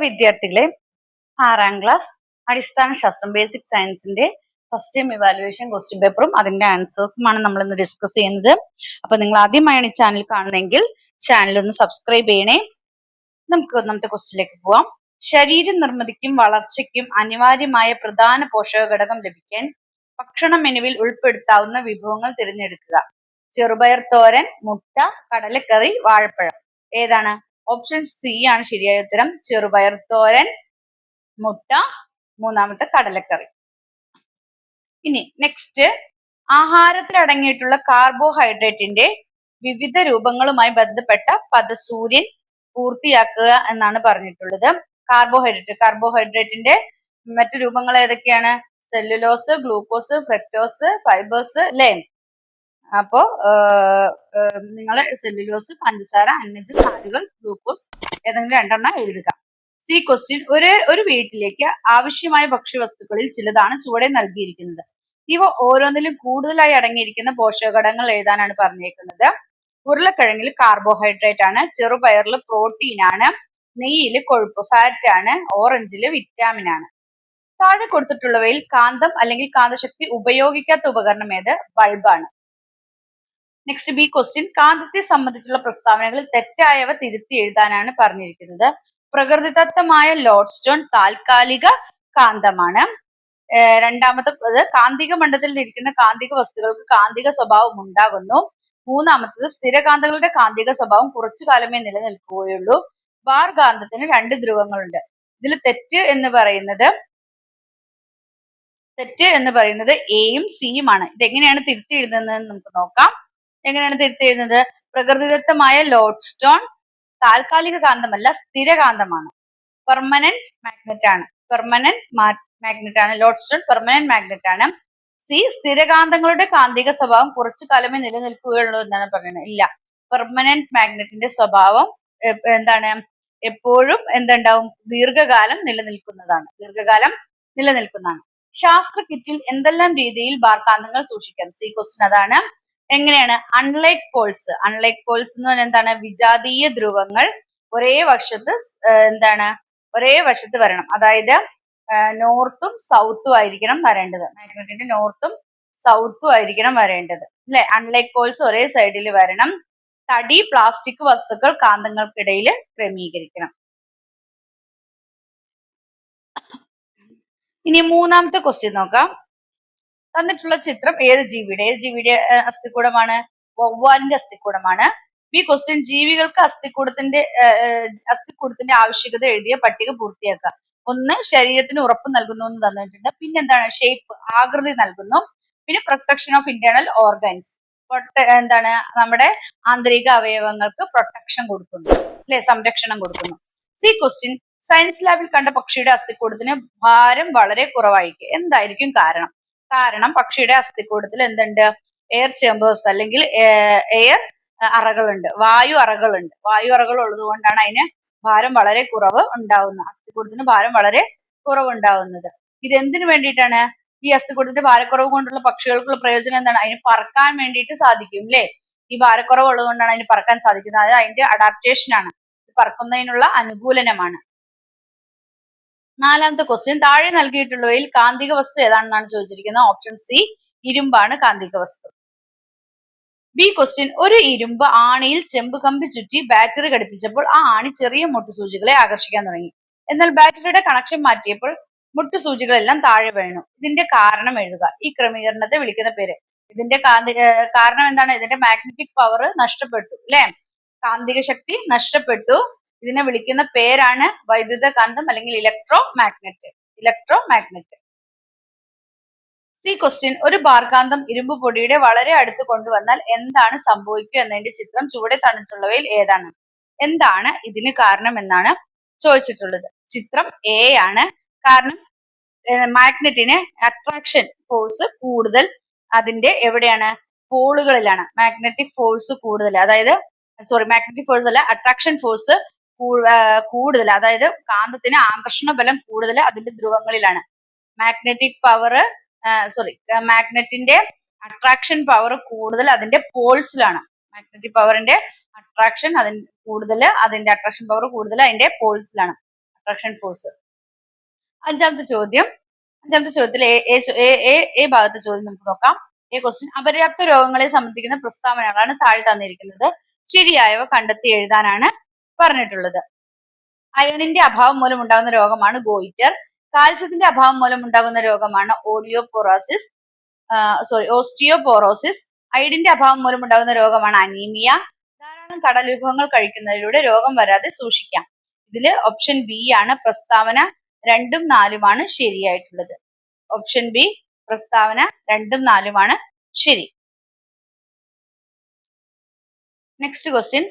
വിദ്യാർത്ഥികളെ, 6ാം ക്ലാസ് അടിസ്ഥാന ശാസ്ത്രം ബേസിക് സയൻസിന്റെ ഫസ്റ്റ് ടൈം ഇവാലുവേഷൻ ക്വസ്റ്റ്യൻ പേപ്പറും അതിന്റെ ആൻസേഴ്സുമാണ് നമ്മൾ ഇന്ന് ഡിസ്കസ് ചെയ്യുന്നത്. അപ്പൊ നിങ്ങൾ ആദ്യമായാണ് ഈ ചാനൽ കാണുന്നതെങ്കിൽ ചാനൽ ഒന്ന് സബ്സ്ക്രൈബ് ചെയ്യണേ. നമുക്ക് ഒന്നാമത്തെ ക്വസ്റ്റ്യനിലേക്ക് പോവാം. ശരീര നിർമ്മിതിക്കും വളർച്ചയ്ക്കും അനിവാര്യമായ പ്രധാന പോഷക ഘടകം ലഭിക്കാൻ ഭക്ഷണ മെനുവിൽ ഉൾപ്പെടുത്താവുന്ന വിഭവങ്ങൾ തിരഞ്ഞെടുക്കുക. ചെറുപയർ തോരൻ, മുട്ട, കടലക്കറി, വാഴപ്പഴം. ഏതാണ്? ഓപ്ഷൻ സി ആണ് ശരിയായ ഉത്തരം. ചെറുപയർ തോരൻ, മുട്ട, മൂന്നാമത്തെ കടലക്കറി. ഇനി നെക്സ്റ്റ്, ആഹാരത്തിൽ അടങ്ങിയിട്ടുള്ള കാർബോഹൈഡ്രേറ്റിന്റെ വിവിധ രൂപങ്ങളുമായി ബന്ധപ്പെട്ട പദസൂര്യൻ പൂർത്തിയാക്കുക എന്നാണ് പറഞ്ഞിട്ടുള്ളത്. കാർബോഹൈഡ്രേറ്റിന്റെ മറ്റു രൂപങ്ങൾ ഏതൊക്കെയാണ്? സെല്ലുലോസ്, ഗ്ലൂക്കോസ്, ഫ്രക്ടോസ്, ഫൈബേഴ്സ് അല്ലേ? അപ്പോ നിങ്ങൾ സെല്ലുലോസ്, പഞ്ചസാര, അന്നജം, നാരുകൾ, ഗ്ലൂക്കോസ് ഏതെങ്കിലും രണ്ടെണ്ണം എഴുതുക. സി ക്വസ്റ്റ്യൻ, ഒരു വീട്ടിലേക്ക് ആവശ്യമായ ഭക്ഷ്യവസ്തുക്കളിൽ ചിലതാണ് ചുവടെ നൽകിയിരിക്കുന്നത്. ഇവ ഓരോന്നിലും കൂടുതലായി അടങ്ങിയിരിക്കുന്ന പോഷകഘടകങ്ങൾ എഴുതാനാണ് പറഞ്ഞേക്കുന്നത്. ഉരുളക്കിഴങ്ങിൽ കാർബോഹൈഡ്രേറ്റ് ആണ്, ചെറുപയറിൽ പ്രോട്ടീൻ ആണ്, നെയ്യിൽ കൊഴുപ്പ് ഫാറ്റ് ആണ്, ഓറഞ്ചില് വിറ്റാമിൻ ആണ്. താഴെ കൊടുത്തിട്ടുള്ളവയിൽ കാന്തം അല്ലെങ്കിൽ കാന്തശക്തി ഉപയോഗിക്കാത്ത ഉപകരണം ഏത്? ബൾബാണ്. നെക്സ്റ്റ് ബി ക്വസ്റ്റ്യൻ, കാന്തത്തെ സംബന്ധിച്ചുള്ള പ്രസ്താവനകളിൽ തെറ്റായവ തിരുത്തി എഴുതാനാണ് പറഞ്ഞിരിക്കുന്നത്. പ്രകൃതിദത്തമായ ലോഡ്സ്റ്റോൺ താൽക്കാലിക കാന്തമാണ്. രണ്ടാമത്തത്, കാന്തിക മണ്ഡലത്തിൽ ഇരിക്കുന്ന കാന്തിക വസ്തുക്കൾക്ക് കാന്തിക സ്വഭാവം ഉണ്ടാകുന്നു. മൂന്നാമത്തത്, സ്ഥിരകാന്തങ്ങളുടെ കാന്തിക സ്വഭാവം കുറച്ചു കാലമേ നിലനിൽക്കുകയുള്ളൂ. ബാർ കാന്തത്തിന് 2 ധ്രുവങ്ങളുണ്ട്. ഇതിൽ തെറ്റ് എന്ന് പറയുന്നത് എയും സിയും ആണ്. ഇതെങ്ങനെയാണ് തിരുത്തി എഴുതുന്നത് നമുക്ക് നോക്കാം. എങ്ങനെയാണ് തിരുത്തി എഴുതുന്നത്? പ്രകൃതിദത്തമായ ലോഡ്സ്റ്റോൺ താൽക്കാലിക കാന്തമല്ല, സ്ഥിരകാന്തമാണ്. പെർമനന്റ് മാഗ്നറ്റ് ആണ്. ലോഡ്സ്റ്റോൺ പെർമനന്റ് മാഗ്നറ്റ് ആണ്. സി, സ്ഥിരകാന്തങ്ങളുടെ കാന്തിക സ്വഭാവം കുറച്ചു കാലമേ നിലനിൽക്കുകയുള്ളൂ എന്നാണ് പറയുന്നത്. ഇല്ല, പെർമനന്റ് മാഗ്നറ്റിന്റെ സ്വഭാവം എന്താണ്? എപ്പോഴും എന്തുണ്ടാവും? ദീർഘകാലം നിലനിൽക്കുന്നതാണ്. ശാസ്ത്ര കിറ്റിൽ എന്തെല്ലാം രീതിയിൽ ബാർകാന്തങ്ങൾ സൂക്ഷിക്കാം? സി ക്വസ്റ്റ്യൻ അതാണ്. എങ്ങനെയാണ്? അൺലൈക്ക് പോൾസ് എന്ന് പറഞ്ഞാൽ എന്താണ്? വിജാതീയ ധ്രുവങ്ങൾ ഒരേ വശത്ത് വരണം. അതായത് നോർത്തും സൗത്തും ആയിരിക്കണം വരേണ്ടത്. മാഗ്നറ്റിന്റെ നോർത്തും സൗത്തും ആയിരിക്കണം വരേണ്ടത് അല്ലെ? അൺലൈക്ക് പോൾസ് ഒരേ സൈഡിൽ വരണം. തടി, പ്ലാസ്റ്റിക് വസ്തുക്കൾ കാന്തങ്ങൾക്കിടയിൽ ക്രമീകരിക്കണം. ഇനി മൂന്നാമത്തെ ക്വസ്റ്റ്യൻ നോക്കാം. തന്നിട്ടുള്ള ചിത്രം ഏത് ജീവിയുടെ അസ്ഥികൂടമാണ്? വവ്വാലിന്റെ അസ്ഥികൂടമാണ്. ഈ ക്വസ്റ്റ്യൻ, ജീവികൾക്ക് അസ്ഥികൂടത്തിന്റെ ആവശ്യകത എഴുതിയ പട്ടിക പൂർത്തിയാക്കുക. 1, ശരീരത്തിന് ഉറപ്പ് നൽകുന്നു എന്ന് തന്നിട്ടുണ്ട്. പിന്നെ എന്താണ്? ഷേപ്പ്, ആകൃതി നൽകുന്നു. പിന്നെ പ്രൊട്ടക്ഷൻ ഓഫ് ഇന്റേണൽ ഓർഗൻസ്, എന്താണ്? നമ്മുടെ ആന്തരിക അവയവങ്ങൾക്ക് പ്രൊട്ടക്ഷൻ കൊടുക്കുന്നു അല്ലെ? സംരക്ഷണം കൊടുക്കുന്നു. സി ക്വസ്റ്റ്യൻ, സയൻസ് ലാബിൽ കണ്ട പക്ഷിയുടെ അസ്ഥികൂടത്തിന് ഭാരം വളരെ കുറവായിരിക്കും. എന്തായിരിക്കും കാരണം? പക്ഷിയുടെ അസ്ഥികൂടത്തിൽ എന്തുണ്ട്? എയർ ചേമ്പേഴ്സ് അല്ലെങ്കിൽ എയർ അറകളുണ്ട്, വായു അറകൾ ഉള്ളത് കൊണ്ടാണ് അതിന് ഭാരം വളരെ കുറവ് ഉണ്ടാവുന്നത്. അസ്ഥികൂടത്തിന് ഭാരം വളരെ കുറവുണ്ടാവുന്നത്. ഇതെന്തിനു വേണ്ടിയിട്ടാണ്? ഈ അസ്ഥികൂടത്തിന്റെ ഭാരക്കുറവ് കൊണ്ടുള്ള പക്ഷികൾക്കുള്ള പ്രയോജനം എന്താണ്? അതിന് പറക്കാൻ വേണ്ടിയിട്ട് സാധിക്കും അല്ലെ? ഈ ഭാരക്കുറവ് ഉള്ളത് കൊണ്ടാണ് അതിന് പറക്കാൻ സാധിക്കുന്നത്. അതായത് അതിന്റെ അഡാപ്റ്റേഷൻ ആണ്, പറക്കുന്നതിനുള്ള അനുകൂലനമാണ്. നാലാമത്തെ ക്വസ്റ്റ്യൻ, താഴെ നൽകിയിട്ടുള്ളവയിൽ കാന്തിക വസ്തു ഏതാണെന്നാണ് ചോദിച്ചിരിക്കുന്നത്. ഓപ്ഷൻ സി, ഇരുമ്പാണ് കാന്തിക വസ്തു. ബി ക്വസ്റ്റ്യൻ, ഒരു ഇരുമ്പ് ആണിയിൽ ചെമ്പ് കമ്പി ചുറ്റി ബാറ്ററി ഘടിപ്പിച്ചപ്പോൾ ആ ആണി ചെറിയ മുട്ടുസൂചികളെ ആകർഷിക്കാൻ തുടങ്ങി. എന്നാൽ ബാറ്ററിയുടെ കണക്ഷൻ മാറ്റിയപ്പോൾ മുട്ടുസൂചികളെല്ലാം താഴെ വീണു. ഇതിന്റെ കാരണം എഴുതുക. ഈ ക്രമീകരണത്തെ വിളിക്കുന്ന പേര്. ഇതിന്റെ കാരണം എന്താണ്? ഇതിന്റെ മാഗ്നറ്റിക് പവർ നഷ്ടപ്പെട്ടു അല്ലെ? കാന്തിക ശക്തി നഷ്ടപ്പെട്ടു. ഇതിനെ വിളിക്കുന്ന പേരാണ് വൈദ്യുത കാന്തം അല്ലെങ്കിൽ ഇലക്ട്രോ മാഗ്നറ്റ്. സി ക്വസ്റ്റ്യൻ, ഒരു ബാർകാന്തം ഇരുമ്പ് പൊടിയുടെ വളരെ അടുത്ത് കൊണ്ടുവന്നാൽ എന്താണ് സംഭവിക്കുക എന്നതിന്റെ ചിത്രം ചുവടെ തന്നിട്ടുള്ളവയിൽ ഏതാണ്? എന്താണ് ഇതിന് കാരണം എന്നാണ് ചോദിച്ചിട്ടുള്ളത്. ചിത്രം എ ആണ്. കാരണം മാഗ്നറ്റിന് അട്രാക്ഷൻ ഫോഴ്സ് കൂടുതൽ അതിന്റെ എവിടെയാണ്? പോളുകളിലാണ് മാഗ്നറ്റിക് ഫോഴ്സ് കൂടുതൽ. മാഗ്നറ്റിക് ഫോഴ്സ് അല്ല, അട്രാക്ഷൻ ഫോഴ്സ് കൂടുതൽ. അതായത് കാന്തത്തിന് ആകർഷണ ബലം കൂടുതൽ അതിന്റെ ധ്രുവങ്ങളിലാണ്. മാഗ്നറ്റിന്റെ അട്രാക്ഷൻ പവർ കൂടുതൽ അതിന്റെ പോൾസിലാണ്. മാഗ്നറ്റിക് പവറിന്റെ അട്രാക്ഷൻ പവർ കൂടുതൽ അതിന്റെ പോൾസിലാണ്. Attraction force. അഞ്ചാമത്തെ ചോദ്യത്തിൽ എ ഭാഗത്തെ ചോദ്യം നമുക്ക് നോക്കാം. എ ക്വസ്റ്റ്യൻ, അപര്യാപ്ത രോഗങ്ങളെ സംബന്ധിക്കുന്ന പ്രസ്താവനകളാണ് താഴെ തന്നിരിക്കുന്നത്. ശരിയായവ കണ്ടെത്തി എഴുതാനാണ് പറഞ്ഞിട്ടുള്ളത്. അയണിന്റെ അഭാവം മൂലം ഉണ്ടാകുന്ന രോഗമാണ് ഗോയിറ്റർ. കാൽസ്യത്തിന്റെ അഭാവം മൂലം ഉണ്ടാകുന്ന രോഗമാണ് ഓസ്റ്റിയോപോറോസിസ്. അയഡിന്റെ അഭാവം മൂലം ഉണ്ടാകുന്ന രോഗമാണ് അനീമിയ. ധാരാളം കടൽ വിഭവങ്ങൾ കഴിക്കുന്നതിലൂടെ രോഗം വരാതെ സൂക്ഷിക്കാം. ഇതില് ഓപ്ഷൻ ബി ആണ് പ്രസ്താവന 2ഉം 4ഉമാണ് ശരിയായിട്ടുള്ളത്. ഓപ്ഷൻ ബി പ്രസ്താവന 2ഉം 4ഉമാണ് ശരി. നെക്സ്റ്റ് ക്വസ്റ്റ്യൻ,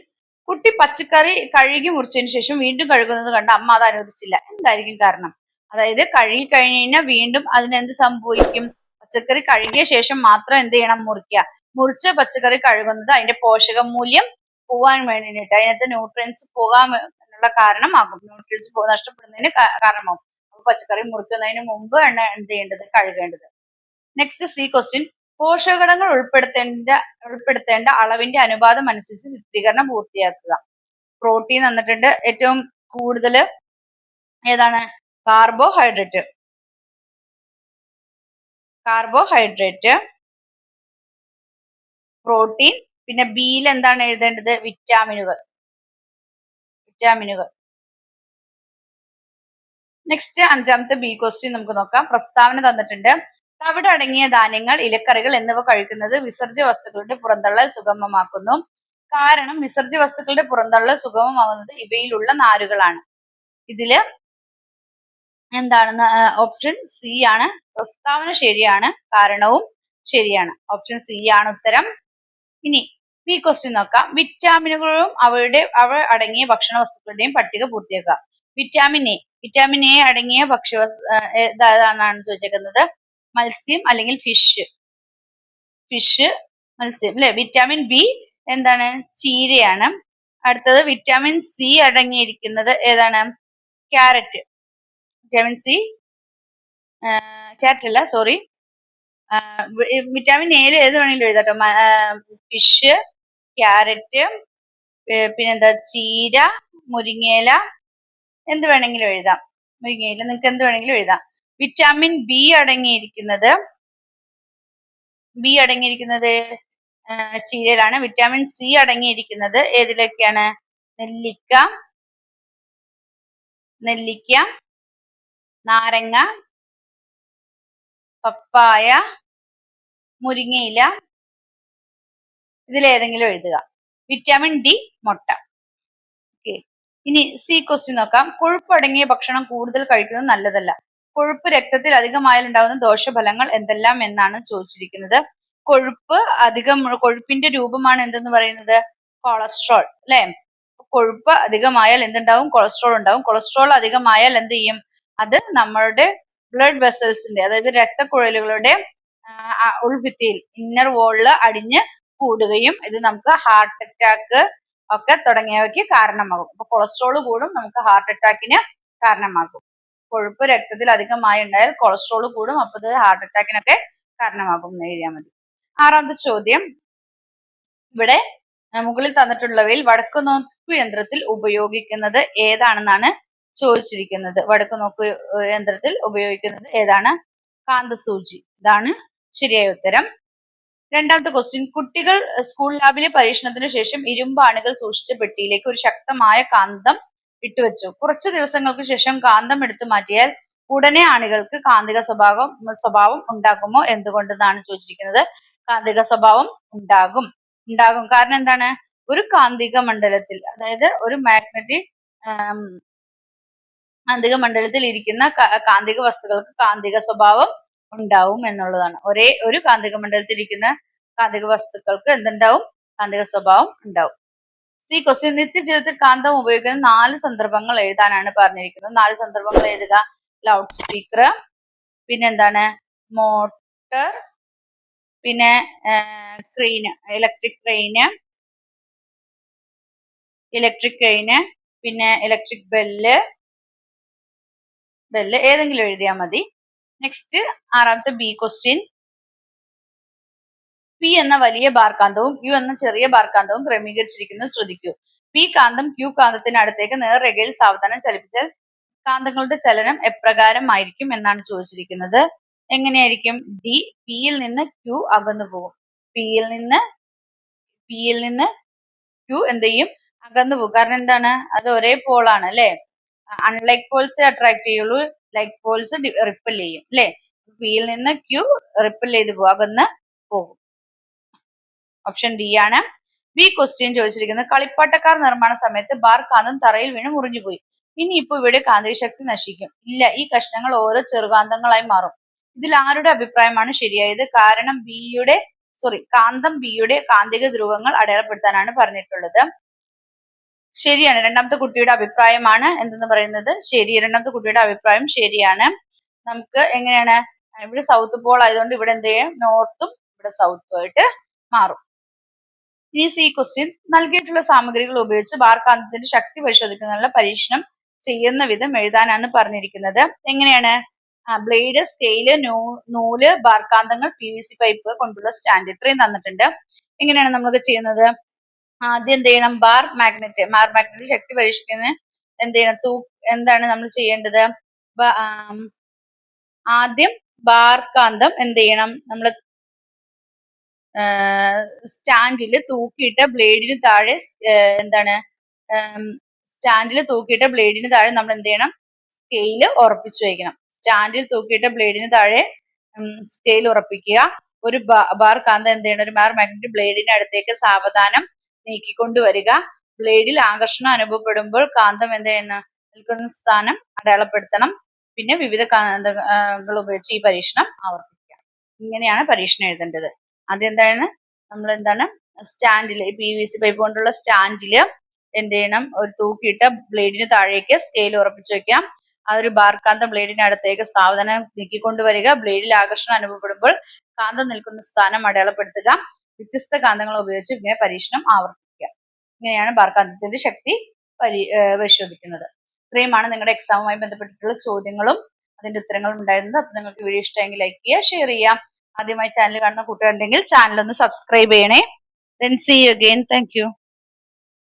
കുട്ടി പച്ചക്കറി കഴുകി മുറിച്ചതിന് ശേഷം വീണ്ടും കഴുകുന്നത് കണ്ട് അമ്മ അത് അനുവദിച്ചില്ല. എന്തായിരിക്കും കാരണം? അതായത് കഴുകി കഴിഞ്ഞ് കഴിഞ്ഞാൽ വീണ്ടും അതിനെന്ത് സംഭവിക്കും? പച്ചക്കറി കഴുകിയ ശേഷം മാത്രം എന്ത് ചെയ്യണം? മുറിക്കുക. മുറിച്ച പച്ചക്കറി കഴുകുന്നത് അതിന്റെ പോഷക മൂല്യം പോവാൻ വേണ്ടിയിട്ട്, അതിനകത്ത് ന്യൂട്രിയൻസ് പോകാൻ എന്നുള്ള കാരണമാകും. ന്യൂട്രിയൻസ് നഷ്ടപ്പെടുന്നതിന് കാരണമാകും. അപ്പൊ പച്ചക്കറി മുറിക്കുന്നതിന് മുമ്പ് ആണ് എന്ത് ചെയ്യേണ്ടത്? കഴുകേണ്ടത്. നെക്സ്റ്റ് സി ക്വസ്റ്റ്യൻ, പോഷകഘടകങ്ങൾ ഉൾപ്പെടുത്തേണ്ട അളവിന്റെ അനുപാതം അനുസരിച്ച് ചിത്രീകരണം പൂർത്തിയാക്കുക. പ്രോട്ടീൻ തന്നിട്ടുണ്ട്. ഏറ്റവും കൂടുതൽ ഏതാണ്? കാർബോഹൈഡ്രേറ്റ്. പ്രോട്ടീൻ. പിന്നെ ബിയിൽ എന്താണ് എഴുതേണ്ടത്? വിറ്റാമിനുകൾ. നെക്സ്റ്റ് അഞ്ചാമത്തെ ബി ക്വസ്റ്റ്യൻ നമുക്ക് നോക്കാം. പ്രസ്താവന തന്നിട്ടുണ്ട്. തവിട് അടങ്ങിയ ധാന്യങ്ങൾ, ഇലക്കറികൾ എന്നിവ കഴിക്കുന്നത് വിസർജ്യ വസ്തുക്കളുടെ പുറന്തള്ളൽ സുഗമമാക്കുന്നു. കാരണം വിസർജ്യ വസ്തുക്കളുടെ പുറന്തള്ളൽ സുഗമമാകുന്നത് ഇവയിലുള്ള നാരുകളാണ്. ഇതില് എന്താണെന്ന് ഓപ്ഷൻ സി ആണ്. പ്രസ്താവന ശരിയാണ്, കാരണവും ശരിയാണ്. ഓപ്ഷൻ സി ആണ് ഉത്തരം. ഇനി ബി ക്വസ്റ്റ്യൻ നോക്കാം. വിറ്റാമിനുകളും അവ അടങ്ങിയ ഭക്ഷണ വസ്തുക്കളുടെയും പട്ടിക പൂർത്തിയാക്കുക. വിറ്റാമിൻ എ അടങ്ങിയ ഏതാണെന്നാണ് ചോദിച്ചേക്കുന്നത്? മത്സ്യം അല്ലെങ്കിൽ ഫിഷ്, മത്സ്യം അല്ലെ. വിറ്റാമിൻ ബി എന്താണ്? ചീരയാണ്. അടുത്തത് വിറ്റാമിൻ സി അടങ്ങിയിരിക്കുന്നത് ഏതാണ്? ക്യാരറ്റ്. വിറ്റാമിൻ സി ക്യാരറ്റ് അല്ല, സോറി. വിറ്റാമിൻ എയിൽ ഏത് വേണമെങ്കിലും എഴുതാട്ടോ. ഫിഷ്, ക്യാരറ്റ്, പിന്നെന്താ ചീര, മുരിങ്ങയില, എന്ത് വേണമെങ്കിലും എഴുതാം. മുരിങ്ങയില നിങ്ങൾക്ക് എന്ത് വേണമെങ്കിലും എഴുതാം. വിറ്റാമിൻ ബി അടങ്ങിയിരിക്കുന്നത് ചീരയിലാണ്. വിറ്റാമിൻ സി അടങ്ങിയിരിക്കുന്നത് ഏതിലൊക്കെയാണ്? നെല്ലിക്ക, നാരങ്ങ, പപ്പായ, മുരിങ്ങയില, ഇതിലേതെങ്കിലും എഴുതുക. വിറ്റാമിൻ ഡി മുട്ട. ഓക്കെ. ഇനി സി ക്വസ്റ്റ്യൻ നോക്കാം. കൊഴുപ്പടങ്ങിയ ഭക്ഷണം കൂടുതൽ കഴിക്കുന്നത് നല്ലതല്ല. കൊഴുപ്പ് രക്തത്തിൽ അധികമായാൽ ഉണ്ടാകുന്ന ദോഷഫലങ്ങൾ എന്തെല്ലാം എന്നാണ് ചോദിച്ചിരിക്കുന്നത്. കൊഴുപ്പിന്റെ രൂപമാണ് എന്തെന്ന് പറയുന്നത്? കൊളസ്ട്രോൾ അല്ലെ. കൊഴുപ്പ് അധികമായാൽ എന്തുണ്ടാവും? കൊളസ്ട്രോൾ ഉണ്ടാവും. കൊളസ്ട്രോൾ അധികമായാൽ എന്ത് ചെയ്യും? അത് നമ്മളുടെ ബ്ലഡ് വെസൽസിന്റെ, അതായത് രക്തക്കുഴലുകളുടെ ഉൾഭിത്തിയിൽ, ഇന്നർ വോളില് അടിഞ്ഞ് കൂടുകയും ഇത് നമുക്ക് ഹാർട്ട് അറ്റാക്ക് ഒക്കെ തുടങ്ങിയവയ്ക്ക് കാരണമാകും. അപ്പൊ കൊളസ്ട്രോൾ കൂടും, നമുക്ക് ഹാർട്ട് അറ്റാക്കിന് കാരണമാകും. കൊഴുപ്പ് രക്തത്തിൽ അധികമായി ഉണ്ടായാൽ കൊളസ്ട്രോൾ കൂടും, അപ്പൊ ഇത് ഹാർട്ട് അറ്റാക്കിനൊക്കെ കാരണമാകും എന്ന് എഴുതിയാൽ മതി. ആറാമത്തെ ചോദ്യം, ഇവിടെ മുകളിൽ തന്നിട്ടുള്ളവയിൽ വടക്കുനോക്കു യന്ത്രത്തിൽ ഉപയോഗിക്കുന്നത് ഏതാണെന്നാണ് ചോദിച്ചിരിക്കുന്നത്. വടക്കുനോക്കു യന്ത്രത്തിൽ ഉപയോഗിക്കുന്നത് ഏതാണ്? കാന്തസൂചി. ഇതാണ് ശരിയായ ഉത്തരം. രണ്ടാമത്തെ ക്വസ്റ്റ്യൻ, കുട്ടികൾ സ്കൂൾ ലാബിലെ പരീക്ഷണത്തിന് ശേഷം ഇരുമ്പ് ആണികൾ സൂക്ഷിച്ച പെട്ടിയിലേക്ക് ഒരു ശക്തമായ കാന്തം ഇട്ടുവെച്ചു. കുറച്ചു ദിവസങ്ങൾക്ക് ശേഷം കാന്തം എടുത്തു മാറ്റിയാൽ ഉടനെ ആണികൾക്ക് കാന്തിക സ്വഭാവം ഉണ്ടാകുമോ? എന്തുകൊണ്ടെന്നാണ് ചോദിച്ചിരിക്കുന്നത്. കാന്തിക സ്വഭാവം ഉണ്ടാകും. കാരണം എന്താണ്? ഒരു കാന്തിക മണ്ഡലത്തിൽ, അതായത് ഒരു കാന്തിക മണ്ഡലത്തിൽ ഇരിക്കുന്ന കാന്തിക വസ്തുക്കൾക്ക് കാന്തിക സ്വഭാവം ഉണ്ടാവും എന്നുള്ളതാണ്. ഒരേ ഒരു കാന്തിക മണ്ഡലത്തിൽ ഇരിക്കുന്ന കാന്തിക വസ്തുക്കൾക്ക് എന്തുണ്ടാവും? കാന്തിക സ്വഭാവം ഉണ്ടാവും. ഈ ക്വസ്റ്റ്യൻ, നിത്യജീവിതത്തിൽ കാന്തം ഉപയോഗിക്കുന്ന 4 സന്ദർഭങ്ങൾ എഴുതാനാണ് പറഞ്ഞിരിക്കുന്നത്. 4 സന്ദർഭങ്ങൾ എഴുതുക. ലൗഡ് സ്പീക്കർ, പിന്നെന്താണ്? മോട്ടർ, പിന്നെ ഇലക്ട്രിക് ക്രെയിന്, പിന്നെ ഇലക്ട്രിക് ബെല്ല് ഏതെങ്കിലും എഴുതിയാൽ മതി. നെക്സ്റ്റ് ആറാമത്തെ ബി ക്വസ്റ്റ്യൻ, പി എന്ന വലിയ ബാർകാന്തവും ക്യൂ എന്ന ചെറിയ ബാർകാന്തവും ക്രമീകരിച്ചിരിക്കുന്നത് ശ്രദ്ധിക്കൂ. പി കാന്തം ക്യൂ കാന്തത്തിന് അടുത്തേക്ക് നേർരേഖയിൽ സാവധാനം ചലിപ്പിച്ചാൽ കാന്തങ്ങളുടെ ചലനം എപ്രകാരമായിരിക്കും എന്നാണ് ചോദിച്ചിരിക്കുന്നത്. എങ്ങനെയായിരിക്കും? ഡി, പിയിൽ നിന്ന് ക്യൂ അകന്നു പോകും. പിയിൽ നിന്ന് ക്യൂ എന്ത് ചെയ്യും? അകന്നു പോകും. കാരണം എന്താണ്? അത് ഒരേ പോളാണ് അല്ലെ. അൺലൈക്ക് പോൾസ് അട്രാക്ട് ചെയ്യുള്ളൂ, ലൈക്ക് പോൾസ് റിപ്പൽ ചെയ്യും അല്ലെ. പിയിൽ നിന്ന് ക്യൂ റിപ്പൽ ചെയ്ത് പോകും, അകന്ന് പോകും. ഓപ്ഷൻ ഡി ആണ്. ബി ക്വസ്റ്റ്യൻ ചോദിച്ചിരിക്കുന്നത് കളിപ്പാട്ടക്കാർ നിർമ്മാണ സമയത്ത് ബാർ കാന്തം തറയിൽ വീണ് മുറിഞ്ഞുപോയി. ഇനിയിപ്പോ ഇവിടെ കാന്തിക ശക്തി നശിക്കും. ഇല്ല, ഈ കഷ്ണങ്ങൾ ഓരോ ചെറുകാന്തങ്ങളായി മാറും. ഇതിൽ ആരുടെ അഭിപ്രായമാണ് ശരിയായത്? കാരണം കാന്തം ബിയുടെ കാന്തിക ധ്രുവങ്ങൾ അടയാളപ്പെടുത്താനാണ് പറഞ്ഞിട്ടുള്ളത്. ശരിയാണ്, രണ്ടാമത്തെ കുട്ടിയുടെ അഭിപ്രായമാണ് എന്തെന്ന് പറയുന്നത് ശരി. രണ്ടാമത്തെ കുട്ടിയുടെ അഭിപ്രായം ശരിയാണ്. നമുക്ക് എങ്ങനെയാണ്, ഇവിടെ സൗത്ത് പോൾ ആയതുകൊണ്ട് ഇവിടെ എന്ത് ചെയ്യും? നോർത്തും ഇവിടെ സൗത്തും ആയിട്ട് മാറും. ഇനി സി ക്വസ്റ്റ്യൻ നൽകിയിട്ടുള്ള സാമഗ്രികൾ ഉപയോഗിച്ച് ബാർ കാന്തത്തിന്റെ ശക്തി പരിശോധിക്കുന്നതിനുള്ള പരീക്ഷണം ചെയ്യുന്ന വിധം എഴുതാനാണ് പറഞ്ഞിരിക്കുന്നത്. എങ്ങനെയാണ്? ബ്ലേഡ്, സ്കെയില്, നൂല്, ബാർ കാന്തങ്ങൾ, PVC പൈപ്പ് കൊണ്ടുള്ള സ്റ്റാൻഡ്, ഇത്രയും തന്നിട്ടുണ്ട്. എങ്ങനെയാണ് നമ്മളത് ചെയ്യുന്നത്? ആദ്യം എന്ത് ചെയ്യണം? ബാർ മാഗ്നറ്റ് ശക്തി പരീക്ഷിക്കുന്നതിന് എന്ത് ചെയ്യണം? എന്താണ് നമ്മൾ ചെയ്യേണ്ടത്? ആദ്യം ബാർ കാന്തം എന്ത് ചെയ്യണം? നമ്മൾ സ്റ്റാൻഡിൽ തൂക്കിയിട്ട ബ്ലേഡിന് താഴെ നമ്മൾ എന്ത് ചെയ്യണം? സ്കെയില് ഉറപ്പിച്ചു വയ്ക്കണം. സ്റ്റാൻഡിൽ തൂക്കിയിട്ട ബ്ലേഡിന് താഴെ സ്കെയിൽ ഉറപ്പിക്കുക. ഒരു ബാർ കാന്തം എന്ത് ചെയ്യണം? ഒരു ബാർ മാഗ്നറ്റ് ബ്ലേഡിന്റെ അടുത്തേക്ക് സാവധാനം നീക്കിക്കൊണ്ടുവരിക. ബ്ലേഡിൽ ആകർഷണം അനുഭവപ്പെടുമ്പോൾ കാന്തം എന്ത് ചെയ്യണം? നിൽക്കുന്ന സ്ഥാനം അടയാളപ്പെടുത്തണം. പിന്നെ വിവിധ കാന്തങ്ങൾ ഉപയോഗിച്ച് ഈ പരീക്ഷണം ആവർത്തിക്കുക. ഇങ്ങനെയാണ് പരീക്ഷണം എഴുതേണ്ടത്. അതെന്താണ്? നമ്മൾ സ്റ്റാൻഡില് PVC പൈപ്പ് കൊണ്ടുള്ള സ്റ്റാൻഡില് എന്ത് ചെയ്യണം? ഒരു തൂക്കിയിട്ട ബ്ലേഡിന് താഴേക്ക് സ്കെയിൽ ഉറപ്പിച്ചു വെക്കാം. ആ ഒരു ബാർ കാന്തം ബ്ലേഡിന് അടുത്തേക്ക് സാവധാനം നീക്കിക്കൊണ്ടുവരിക. ബ്ലേഡിൽ ആകർഷണം അനുഭവപ്പെടുമ്പോൾ കാന്തം നിൽക്കുന്ന സ്ഥാനം അടയാളപ്പെടുത്തുക. വ്യത്യസ്ത കാന്തങ്ങൾ ഉപയോഗിച്ച് ഇങ്ങനെ പരീക്ഷണം ആവർത്തിക്കുക. ഇങ്ങനെയാണ് ബാർ കാന്തത്തിന്റെ ശക്തി പരിശോധിക്കുന്നത്. ഇത്രയുമാണ് നിങ്ങളുടെ എക്സാമുമായി ബന്ധപ്പെട്ടിട്ടുള്ള ചോദ്യങ്ങളും അതിന്റെ ഉത്തരങ്ങളും ഉണ്ടായിരുന്നത്. അപ്പൊ നിങ്ങൾക്ക് വീഡിയോ ഇഷ്ടമെങ്കിൽ ലൈക്ക് ചെയ്യുക, ഷെയർ ചെയ്യുക. ആദ്യമായി ചാനൽ കാണുന്ന കൂട്ടുകാരുണ്ടെങ്കിൽ ചാനൽ ഒന്ന് സബ്സ്ക്രൈബ് ചെയ്യണേ. Then see you again. Thank you.